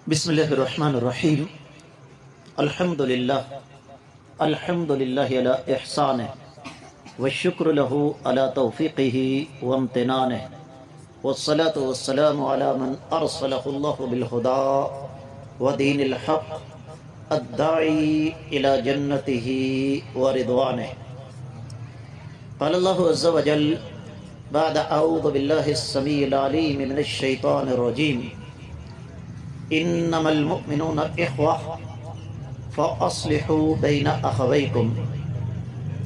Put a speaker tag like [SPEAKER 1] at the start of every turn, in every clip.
[SPEAKER 1] बिस्मिल्लाहिर्रहमानिर्रहीम। अल्हम्दुलिल्लाह अला इहसानिहि वश्शुक्रु लहू अला तौफ़ीक़िही व इम्तिनानिहि वस्सलातु वस्सलामु अला मन अरसलहुल्लाहु बिलहुदा व दीनिल हक़ अद्दाई इला जन्नतिही व रिदवानिहि। क़ाल अल्लाहु अज़्ज़ा व जल बअद अऊज़ु बिल्लाहिस समीइल अलीम मिनश शैतानिर रजीम। इन्नमल मुअमिनूना इख्वा फ़अस्लिहू बैन अख़वैकुम।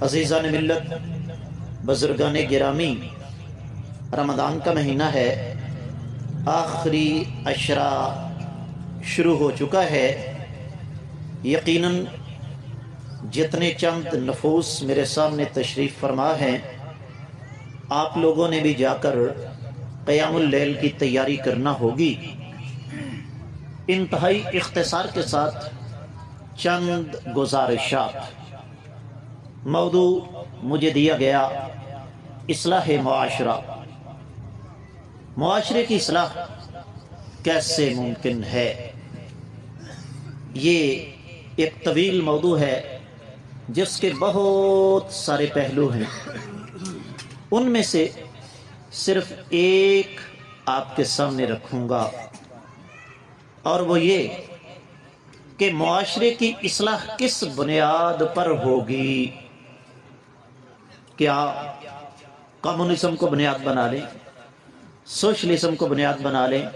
[SPEAKER 1] अज़ीज़ान मिल्लत, बुज़ुर्गान गिरामी, रमज़ान का महीना है, आखिरी अशरा शुरू हो चुका है। यकीनन जितने चंद नफूस मेरे सामने तशरीफ़ फरमा हैं, आप लोगों ने भी जाकर क़यामुल लैल की तैयारी करना होगी। इंतहाई इख्तिसार के साथ चंद गुज़ारिशात। मौदू मुझे दिया गया इस्लाह मुआशरा। मुआशरे की इस्लाह कैसे मुमकिन है, ये एक तवील मौदू है जिसके बहुत सारे पहलू हैं। उनमें से सिर्फ एक आपके सामने रखूंगा, और वो ये कि मुआशरे की इस्लाह किस बुनियाद पर होगी। क्या कम्युनिज्म को बुनियाद बना लें, सोशलिज्म को बुनियाद बना लें,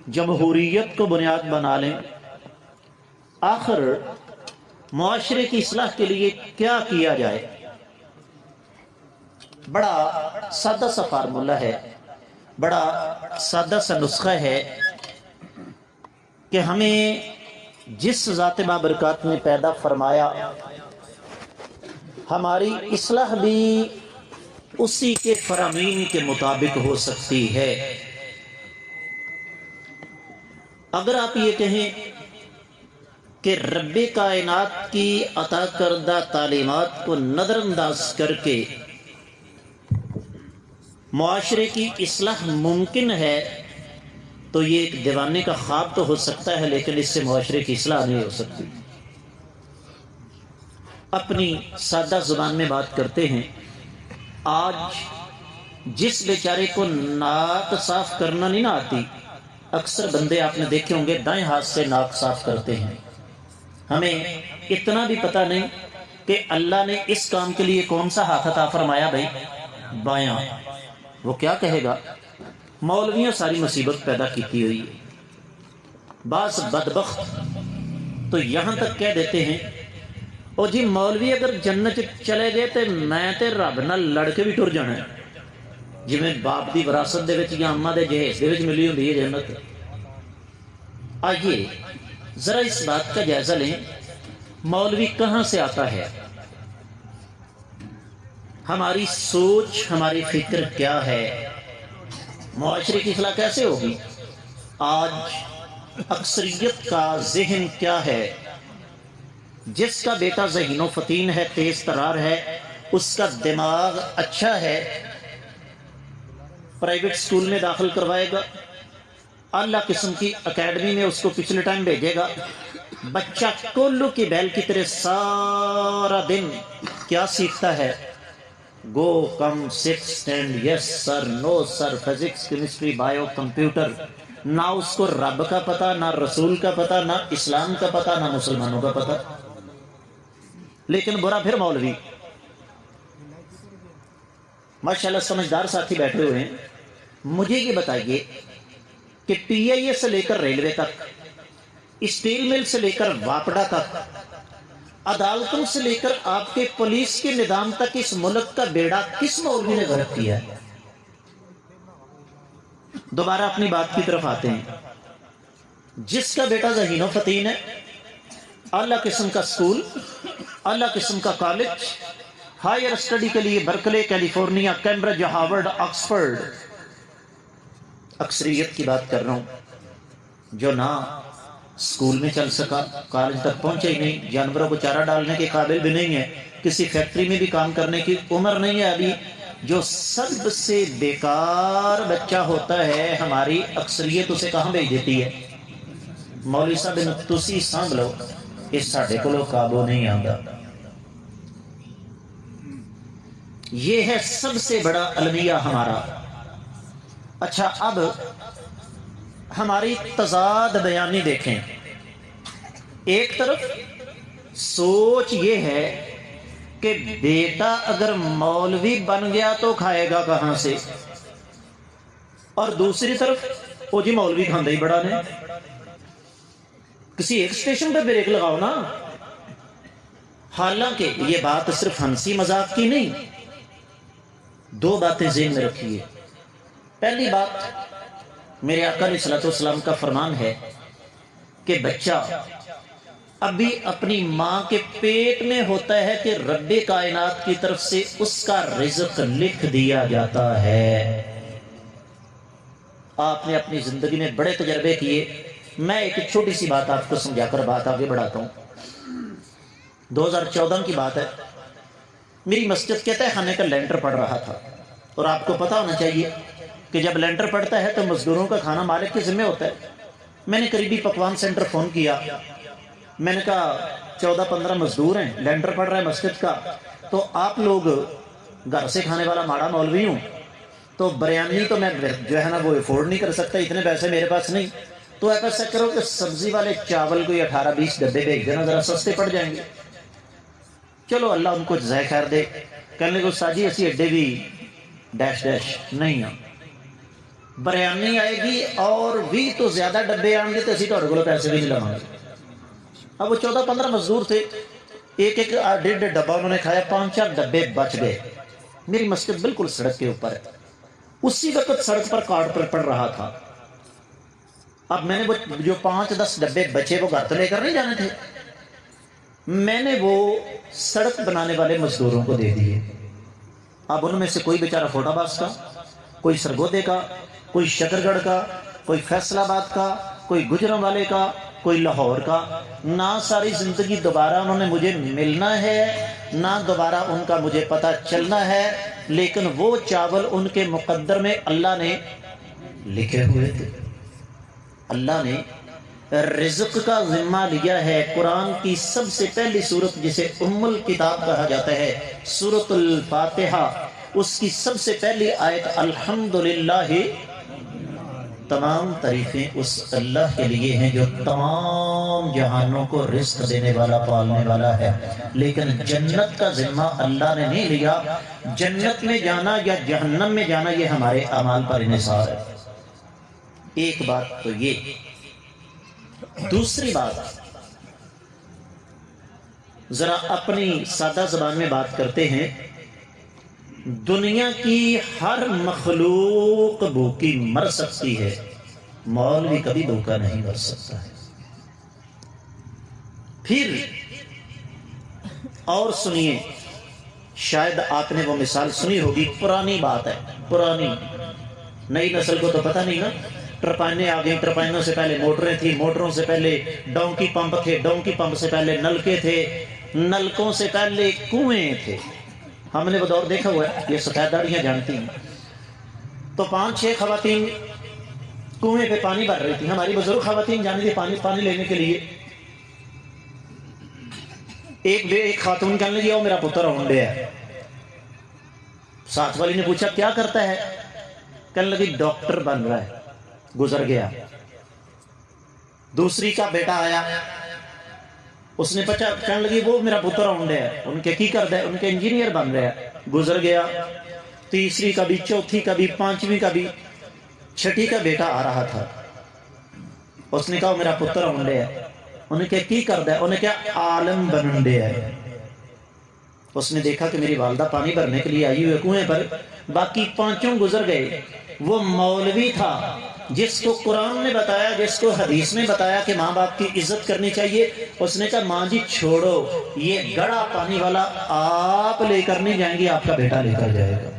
[SPEAKER 1] जमहूरियत को बुनियाद बना लें? आखिर मुआशरे की इस्लाह के लिए क्या किया जाए? बड़ा सादा सा फार्मूला है, बड़ा सादा सा नुस्खा है कि हमें जिस ज़ात बाबरकत ने पैदा फरमाया, हमारी इस्लाह भी उसी के फरामीन के मुताबिक हो सकती है। अगर आप ये कहें कि रब्बे कायनात की अता करदा तालीमात को नज़रअंदाज करके मुआशरे की इस्लाह मुमकिन है, तो ये एक दीवाने का ख्वाब तो हो सकता है, लेकिन इससे मुआशरे की इस्लाह नहीं हो सकती। अपनी सादा जुबान में बात करते हैं। आज जिस बेचारे को नाक साफ करना नहीं ना आती, अक्सर बंदे आपने देखे होंगे दाएं हाथ से नाक साफ करते हैं। हमें इतना भी पता नहीं कि अल्लाह ने इस काम के लिए कौन सा हाथ अता फरमाया, भाई बायां। वो क्या कहेगा? मौलवियों सारी मुसीबत पैदा की हुई है। बास बदबख्त तो यहां तक कह देते हैं, ओ जी मौलवी अगर जन्नत चले गए तो मैं ते रब नाल लड़ के भी टुर जाना है, जिवें बाप दी विरासत दे विच या अम्मा दे जहेज दे विच मिली हुंदी है जन्नत। आइए जरा इस बात का जायजा लें, मौलवी कहां से आता है, हमारी सोच, हमारी फिक्र क्या है, मुआशरे की इस्लाह कैसे होगी। आज अक्सरियत का जहन क्या है? जिसका बेटा ज़हीनो फतीन है, तेज तरार है, उसका दिमाग अच्छा है, प्राइवेट स्कूल में दाखिल करवाएगा, आला किस्म की एकेडमी में उसको पिछले टाइम भेजेगा। बच्चा कोल्लू की बैल की तरह सारा दिन क्या सीखता है? Go come sit stand, yes sir, no sir, physics chemistry bio computer. ना उसको रब का पता, ना रसूल का पता, ना इस्लाम का पता, ना मुसलमानों का पता। लेकिन बुरा फिर मौलवी। माशाल्लाह समझदार साथी बैठे हुए हैं। मुझे ये बताइए कि PIA से लेकर रेलवे तक, स्टील मिल से लेकर वापडा तक, अदालतों से लेकर आपके पुलिस के निजाम तक इस मुल्क का बेड़ा किस मौलवी ने गर्क किया है? दोबारा अपनी बात की तरफ आते हैं। जिसका बेटा ज़हीनो फतीन है, आला किस्म का स्कूल, आला किस्म का कॉलेज, हायर स्टडी के लिए Berkeley, California, Cambridge, Harvard, Oxford. अक्सरियत की बात कर रहा हूं, जो ना स्कूल में चल सका, कॉलेज तक पहुंचे ही नहीं, जानवरों को चारा डालने के काबिल भी नहीं है, किसी फैक्ट्री में भी काम करने की उम्र नहीं है अभी, जो सबसे बेकार बच्चा होता है, हमारी अक्सरियत उसे कहां भेज देती है? मौलवी साहब इन्हूं तुसीं सांभ लो, ये साडे कोलों काबू नहीं आंदा। ये है सबसे बड़ा अलमिया हमारा। अच्छा, अब हमारी तजाद बयानी देखें। एक तरफ सोच ये है कि बेटा अगर मौलवी बन गया तो खाएगा कहां से, और दूसरी तरफ वो जी मौलवी खांदा ही बड़ा ने। किसी एक स्टेशन पर ब्रेक लगाओ ना। हालांकि ये बात सिर्फ हंसी मजाक की नहीं, दो बातें ज़हन में रखिए। पहली बात, मेरे आका अलैहिस्सलाम का फरमान है कि बच्चा अभी अपनी मां के पेट में होता है कि रब्बे कायनात की तरफ से उसका रिज़्क लिख दिया जाता है। आपने अपनी जिंदगी में बड़े तजर्बे किए। मैं एक छोटी सी बात आपको समझाकर बात आगे बढ़ाता हूं। 2014 की बात है। मेरी मस्जिद के तहखाने का लेंटर पड़ रहा था, और आपको पता होना चाहिए कि जब लेंटर पड़ता है तो मजदूरों का खाना मालिक के जिम्मे होता है। मैंने करीबी पकवान सेंटर फोन किया। मैंने कहा 14-15 मजदूर हैं, लेंटर पड़ रहा है मस्जिद का, तो आप लोग घर से खाने वाला माड़ा मौलवी हूँ, तो बिरयानी तो मैं जो है ना वो अफोर्ड नहीं कर सकता, इतने पैसे मेरे पास नहीं। तो आप ऐसा करो कि सब्जी वाले चावल कोई 18-20 डब्बे भेज देना, जरा सस्ते पड़ जाएंगे। चलो अल्लाह उनको जज़ाए खैर दे। कहने को साजी असी एडे भी डैश डैश नहीं हाँ, बिरयानी आएगी और भी तो ज्यादा डब्बे आएंगे तो असी तुहाडे कोलों पैसे भी नहीं लवांगे। अब वो 14-15 मजदूर थे, एक एक 1.5 डब्बा उन्होंने खाया, 5-4 डब्बे बच गए। मेरी मस्जिद बिल्कुल सड़क के ऊपर है। उसी वक्त सड़क पर कार्ड पर पड़ रहा था। अब मैंने वो जो 5-10 डब्बे बचे वो घर तो लेकर नहीं जाने थे, मैंने वो सड़क बनाने वाले मजदूरों को दे दिए। अब उनमें से कोई बेचारा फोटाबाज का, कोई सरगोदे का, कोई शकरगढ़ का, कोई फैसलाबाद का, कोई गुजरांवाले का, कोई लाहौर का। ना सारी जिंदगी दोबारा उन्होंने मुझे मिलना है, ना दोबारा उनका मुझे पता चलना है, लेकिन वो चावल उनके मुकद्दर में अल्लाह ने लिखे हुए थे। अल्लाह ने रिज़्क का जिम्मा लिया है। कुरान की सबसे पहली सूरत जिसे उम्मुल किताब कहा जाता है, सूरतुल फातिहा, उसकी सबसे पहली आयत अल्हम्दुलिल्लाह, तमाम तारीफें उस अल्लाह के लिए हैं जो तमाम जहानों को रिज़्क देने वाला, पालने वाला है। लेकिन जन्नत का जिम्मा अल्लाह ने नहीं लिया। जन्नत में जाना या जहन्नम में जाना ये हमारे अमाल पर इन्हिसार है। एक बात तो ये। दूसरी बात, जरा अपनी सादा जबान में बात करते हैं। दुनिया की हर मखलूक भूखी मर सकती है, मौलवी कभी भूखा नहीं मर सकता है। फिर और सुनिए, शायद आपने वो मिसाल सुनी होगी, पुरानी बात है, पुरानी, नई नस्ल को तो पता नहीं ना। टरपाइनें आ गई, टरपाइनों से पहले मोटरें थी, मोटरों से पहले डोंकी पंप थे, डोंकी पंप से पहले नलके थे, नलकों से पहले कुएं थे। हमने वो दौर देखा हुआ है, ये सफेद दाढ़ियां जानती हैं। तो 5-6 खवातीन कुएं पे पानी भर रही थी। हमारी बुजुर्ग खवातीन जाने थी पानी लेने के लिए। एक खातून कहने लगी, ओ मेरा पुत्र होंडे है। साथ वाली ने पूछा क्या करता है? कहने लगी डॉक्टर बन रहा है, गुजर गया। दूसरी का बेटा आया, उसने पूछा, कहने लगी वो मेरा पुत्र होंडे है, उनके की करता है? उनके इंजीनियर बन रहा है, गुजर गया। तीसरी का भी, चौथी का भी, पांचवी का भी, छठी का बेटा आ रहा था। उसने कहा मेरा पुत्र होंडे है, उनके की करता है? उन्हें क्या आलम बनंडे है। उसने देखा कि मेरी वालदा पानी भरने के लिए आई हुई कुएं पर, बाकी पांचों गुजर गए। वो मौलवी था जिसको कुरान ने बताया, जिसको हदीस में बताया कि माँ बाप की इज्जत करनी चाहिए। उसने कहा माँ जी छोड़ो, ये गड़ा पानी वाला आप लेकर नहीं जाएंगे, आपका बेटा लेकर जाएगा।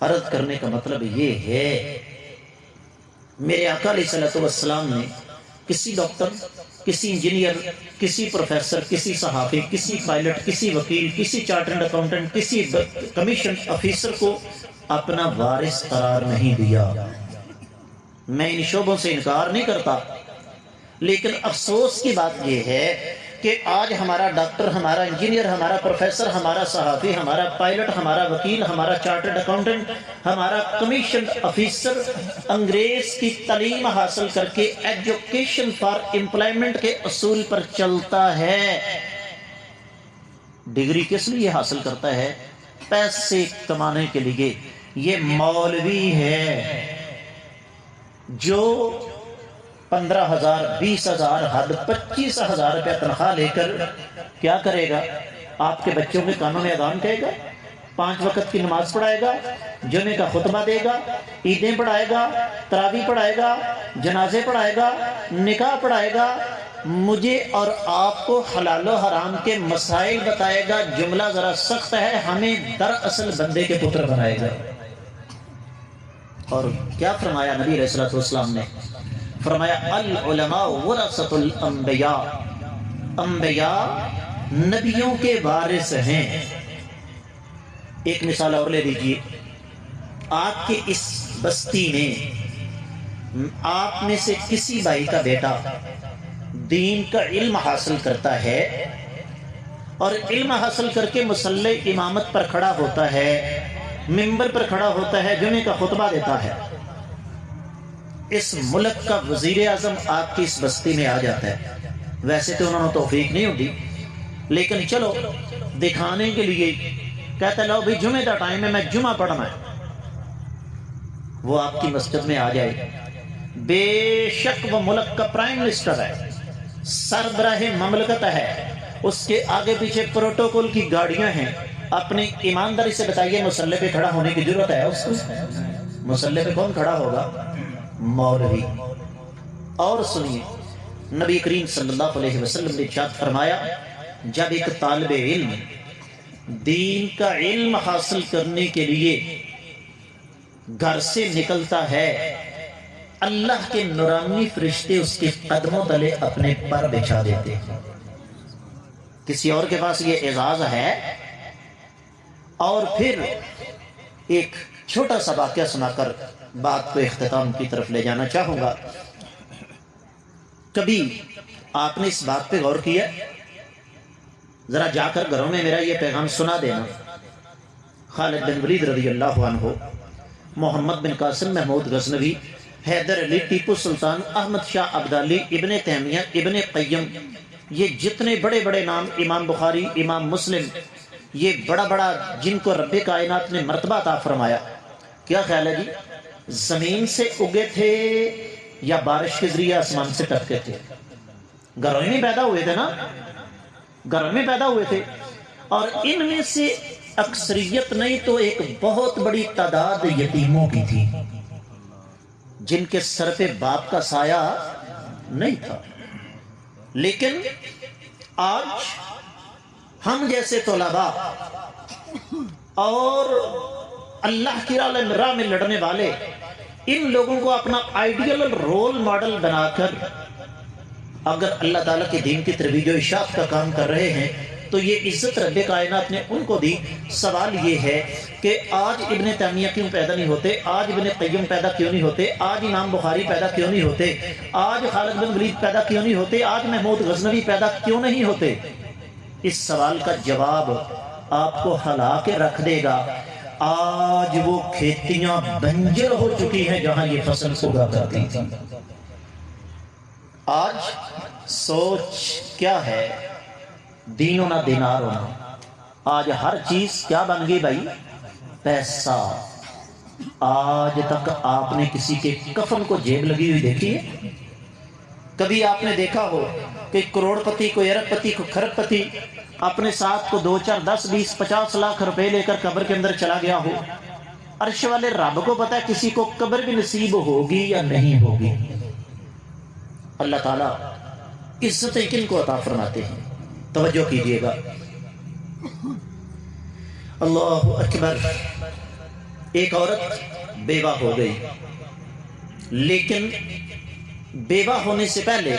[SPEAKER 1] अर्ज करने का मतलब ये है, मेरे आका अलैहिस्सलाम ने किसी डॉक्टर, किसी इंजीनियर, किसी प्रोफेसर, किसी सहाफी, किसी पायलट, किसी वकील, किसी चार्टर्ड अकाउंटेंट, किसी कमीशन ऑफिसर को अपना वारिस करार नहीं दिया। میں ان شعبوں سے انکار نہیں کرتا، لیکن افسوس کی بات یہ ہے کہ آج ہمارا ڈاکٹر، ہمارا انجینئر، ہمارا پروفیسر، ہمارا صحافی، ہمارا پائلٹ، ہمارا وکیل، ہمارا چارٹرڈ اکاؤنٹنٹ، ہمارا کمیشن آفیسر انگریز کی تعلیم حاصل کر کے ایجوکیشن فار امپلائمنٹ کے اصول پر چلتا ہے۔ ڈگری کس لیے حاصل کرتا ہے؟ پیسے کمانے کے لیے۔ یہ مولوی ہے جو 15,000 20,000 حد 25,000 روپیہ تنخواہ لے کر کیا کرے گا؟ آپ کے بچوں کے کانوں میں اذان کہے گا، 5 وقت کی نماز پڑھائے گا، جمعے کا خطبہ دے گا، عیدیں پڑھائے گا، تراویح پڑھائے گا، جنازے پڑھائے گا، نکاح پڑھائے گا، مجھے اور آپ کو حلال و حرام کے مسائل بتائے گا۔ جملہ ذرا سخت ہے، ہمیں دراصل بندے کے پتر بنائے گا۔ اور کیا فرمایا نبی علیہ الصلوۃ والسلام نے؟ فرمایا العلماء ورثۃ الانبیاء، انبیاء نبیوں کے وارث ہیں۔ ایک مثال اور لے لیجیے، آپ کے اس بستی میں آپ میں سے کسی بھائی کا بیٹا دین کا علم حاصل کرتا ہے اور علم حاصل کر کے مصلی امامت پر کھڑا ہوتا ہے، منبر پر کھڑا ہوتا ہے، جمعے کا خطبہ دیتا ہے، اس ملک کا وزیر اعظم آپ کی اس بستی میں آ جاتا ہے۔ ویسے تو انہوں نے توفیق نہیں ہوتی، لیکن چلو دکھانے کے لیے کہتا ہے لو بھائی جمعے کا ٹائم ہے، میں جمعہ پڑھنا ہے۔ وہ آپ کی مسجد میں آ جائے، بے شک وہ ملک کا پرائم منسٹر ہے، سربراہ مملکت ہے، اس کے آگے پیچھے پروٹوکول کی گاڑیاں ہیں۔ اپنی ایمانداری سے بتائیے مصلی پہ کھڑا ہونے کی ضرورت ہے اس کو؟ مصلی پہ کون کھڑا ہوگا؟ مولوی۔ اور سنیے، نبی کریم صلی اللہ علیہ وسلم نے ارشاد فرمایا، جب ایک طالب علم دین کا علم حاصل کرنے کے لیے گھر سے نکلتا ہے، اللہ کے نورانی فرشتے اس کے قدموں تلے اپنے پر بچھا دیتے ہیں۔ کسی اور کے پاس یہ اعزاز ہے؟ اور پھر ایک چھوٹا سا واقعہ سنا کر بات کو اختتام کی طرف لے جانا چاہوں گا۔ کبھی آپ نے اس بات پہ غور کیا؟ ذرا جا کر گھروں میں میرا یہ پیغام سنا دینا۔ خالد بن ولید رضی اللہ عنہ، محمد بن قاسم محمود غزنوی، حیدر علی، ٹیپو سلطان، احمد شاہ ابدالی، ابن تیمیہ، ابن قیم، یہ جتنے بڑے بڑے نام، امام بخاری، امام مسلم، یہ بڑا بڑا جن کو رب کائنات نے مرتبہ عطا فرمایا، کیا خیال ہے جی؟ زمین سے اگے تھے یا بارش کے ذریعے آسمان سے ٹپکے تھے؟ گھروں میں پیدا ہوئے تھے نا، گھروں میں پیدا ہوئے تھے، اور ان میں سے اکثریت نہیں تو ایک بہت بڑی تعداد یتیموں کی تھی جن کے سر پہ باپ کا سایہ نہیں تھا۔ لیکن آج ہم جیسے طلباء اور اللہ کی راہ میں لڑنے والے ان لوگوں کو اپنا آئیڈیل رول ماڈل بنا کر اگر اللہ تعالیٰ کے دین کی ترویج و اشاعت کا کام کر رہے ہیں تو یہ عزت رب کائنات نے ان کو دی۔ سوال یہ ہے کہ آج ابن تیمیہ کیوں پیدا نہیں ہوتے؟ آج ابن قیم پیدا کیوں نہیں ہوتے؟ آج امام بخاری پیدا کیوں نہیں ہوتے؟ آج خالد بن ولید پیدا کیوں نہیں ہوتے؟ آج محمود غزنوی پیدا کیوں نہیں ہوتے؟ اس سوال کا جواب آپ کو ہلا کے رکھ دے گا۔ آج وہ کھیتیاں بنجر ہو چکی ہیں جہاں یہ فصل اگا کرتی تھی۔ آج سوچ کیا ہے؟ دینوں نہ دینار ہونا۔ آج ہر چیز کیا بن گئی بھائی؟ پیسہ۔ آج تک آپ نے کسی کے کفن کو جیب لگی ہوئی دیکھی ہے؟ کبھی آپ نے دیکھا ہو کہ کروڑ پتی، کوئی ارب پتی، کوئی کھرب پتی اپنے ساتھ کو 2 4 10 20 50 لاکھ روپے لے کر قبر کے اندر چلا گیا ہو؟ عرش والے رب کو پتا ہے کسی کو قبر بھی نصیب ہوگی یا نہیں ہوگی۔ اللہ تعالیٰ عزتیں کن کو عطا فرماتے ہیں؟ توجہ کیجئے گا۔ اللہ اکبر۔ ایک عورت بیوہ ہو گئی، لیکن بیوہ ہونے سے پہلے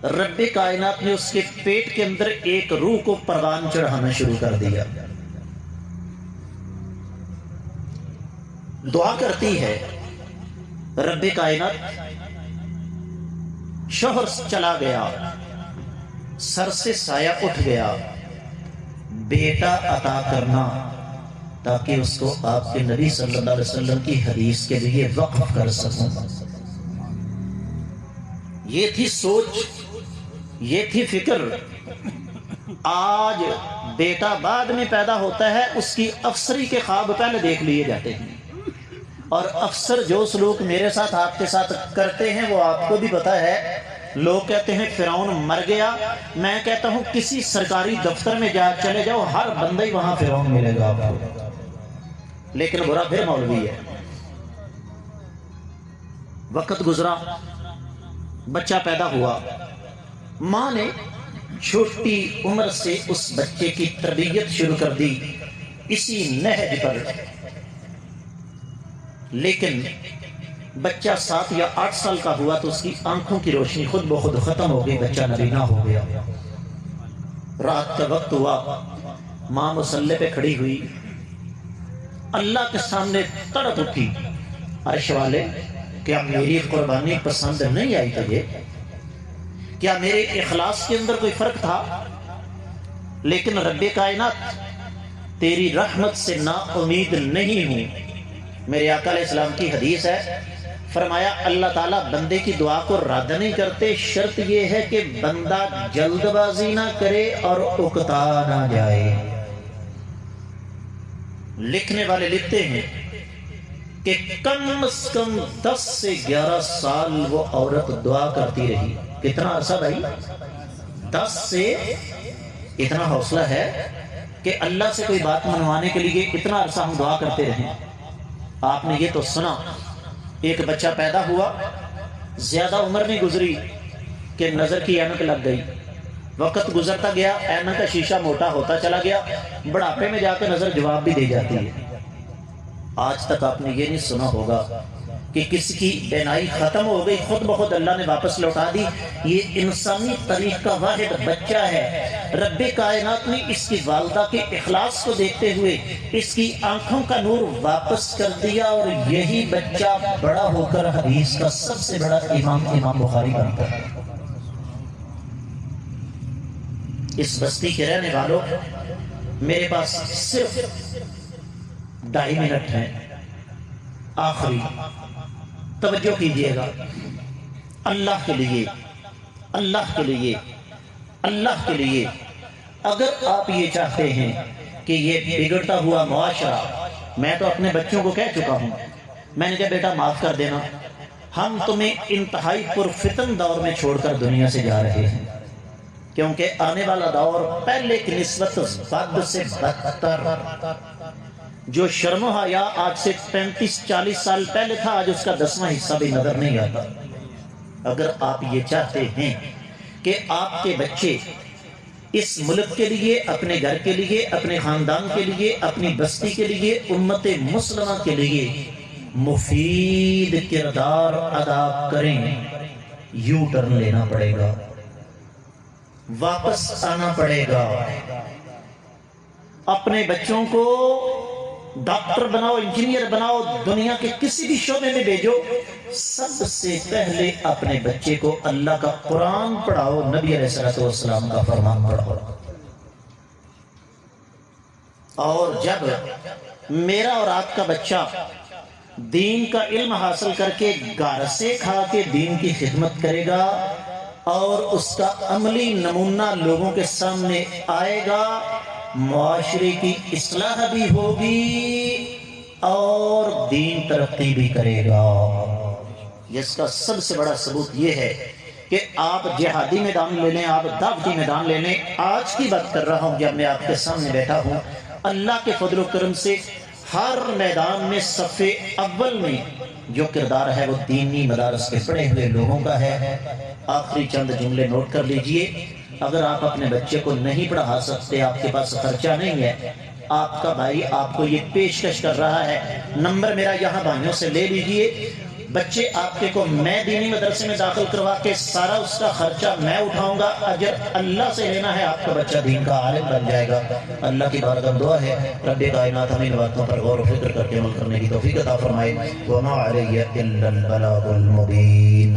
[SPEAKER 1] رب کائنات نے اس کے پیٹ کے اندر ایک روح کو پروان چڑھانا شروع کر دیا۔ دعا کرتی ہے रब कायनात शोहर चला गया, सर से साया उठ गया, बेटा अता करना ताकि उसको आपके नबी सल्लल्लाहु अलैहि वसल्लम की हदीस के लिए वक्फ कर सकूं। ये थी सोच, ये थी फिक्र। आज बेटा बाद में पैदा होता है, उसकी अफसरी के ख्वाब पहले देख लिए जाते हैं, और अफसर जो सलूक मेरे साथ आपके साथ करते हैं वो आपको भी पता है। लोग कहते हैं फिरौन मर गया, मैं कहता हूं किसी सरकारी दफ्तर में जा चले जाओ, हर बंदा ही वहां फिरौन मिलेगा आपको, लेकिन बुरा फिर मौलवी है। वक्त गुजरा, बच्चा पैदा हुआ, मां ने छोटी उम्र से उस बच्चे की तरबियत शुरू कर दी इसी नहज पर, लेकिन बच्चा 7 या 8 साल का हुआ तो उसकी आंखों की रोशनी खुद ब खुद खत्म हो गई, बच्चा नबीना हो गया। रात का वक्त हुआ, मां मुसल्ले पे खड़ी हुई, अल्लाह के सामने तड़प उठी, अर्श वाले क्या मेरी कुर्बानी पसंद नहीं आई तुझे? क्या मेरे इखलास के अंदर कोई फर्क था? लेकिन रब्बे कायनात तेरी रहमत से ना उम्मीद नहीं हूं। मेरे आका अलैहिस्सलाम की हदीस है, फरमाया अल्लाह ताला बंदे की दुआ को रद्द नहीं करते, शर्त यह है कि बंदा जल्दबाजी ना करे और उकता ना जाए। लिखने वाले लिखते हैं कि कम से कम 10 से 11 साल वो औरत दुआ करती रही। कितना अरसा भाई? 10 से। इतना हौसला है कि अल्लाह से कोई बात मनवाने के लिए इतना अरसा हम दुआ करते रहे। आपने ये तो सुना, एक बच्चा पैदा हुआ, ज्यादा उम्र नहीं गुजरी कि नजर की ऐनक लग गई। वक्त गुजरता गया, ऐनक का शीशा मोटा होता चला गया, बुढ़ापे में जाकर नजर जवाब भी दे जाती है। आज तक आपने ये नहीं सुना होगा कि किसी की बेनाई खत्म हो गई, खुद ब खुद अल्लाह ने वापस लौटा दी। ये इंसानी तारीख का वाहिद बच्चा है। रब्बे कायनात ने इसकी वालदा के इखलास को देखते हुए इसकी आंखों का नूर वापस कर दिया, और यही बच्चा बड़ा होकर हदीस का सबसे बड़ा इमाम बुखारी बनता है। इस बस्ती के रहने वालों, मेरे पास सिर्फ 2.5 मिनट है, आखिरी तवज्जो कीजिएगा। अल्लाह के लिए, अल्लाह के लिए, अल्लाह के लिए, अगर आप ये चाहते हैं कि ये बिगड़ता हुआ मुआशरा, मैं तो अपने बच्चों को कह चुका हूं, मैंने कहा बेटा माफ कर देना, हम तुम्हें इंतहाई पुरफितन दौर में छोड़कर दुनिया से जा रहे हैं, क्योंकि आने वाला दौर पहले की निस्बत बद से बदतर। जो शर्म हया आज से 35-40 साल पहले था, आज उसका 10वां हिस्सा भी नजर नहीं आता। अगर आप ये चाहते हैं कि आपके बच्चे इस मुल्क के लिए, अपने घर के लिए, अपने खानदान के लिए, अपनी बस्ती के लिए, उम्मत मुस्लिमा के लिए मुफीद किरदार अदा करें, यू टर्न लेना पड़ेगा, वापस आना पड़ेगा। अपने बच्चों को डॉक्टर बनाओ, इंजीनियर बनाओ, दुनिया के किसी भी शोबे में भेजो, सबसे पहले अपने बच्चे को अल्लाह का कुरान पढ़ाओ, नबी अलैहिस्सलाम का फरमान पढ़ाओ। और जब मेरा और आपका बच्चा दीन का इल्म हासिल करके घर से खा के दीन की खिदमत करेगा और उसका अमली नमूना लोगों के सामने आएगा, मुआशरे की इस्लाह भी होगी और दीन तरक्की भी करेगा। जिसका सबसे बड़ा सबूत यह है कि आप जिहादी मैदान ले लें, आप दावती मैदान ले लें। आज की बात कर रहा हूं जब मैं आपके सामने बैठा हूं, अल्लाह के फजल करम से हर मैदान में सफ़े अव्वल में जो किरदार है वो दीनी मदारस के पढ़े हुए लोगों का है। आखिरी चंद जुमले नोट कर लीजिए। अगर आप अपने बच्चे को नहीं पढ़ा सकते, आपके पास खर्चा नहीं है, आपका भाई आपको ये पेशकश कर रहा है, नंबर मेरा यहाँ भाइयों से ले लीजिए, بچے آپ کے کو میں دینی مدرسے میں داخل کروا کے سارا اس کا خرچہ میں اٹھاؤں گا، اجر اللہ سے لینا ہے، آپ کا بچہ دین کا عالم بن جائے گا۔ اللہ کی بارگاہ میں دعا ہے رب کائنات ہمیں ان باتوں پر غور و فکر کر کے عمل کرنے کی توفیق عطا فرمائے۔ وما علیہ الا البلاغ المبین۔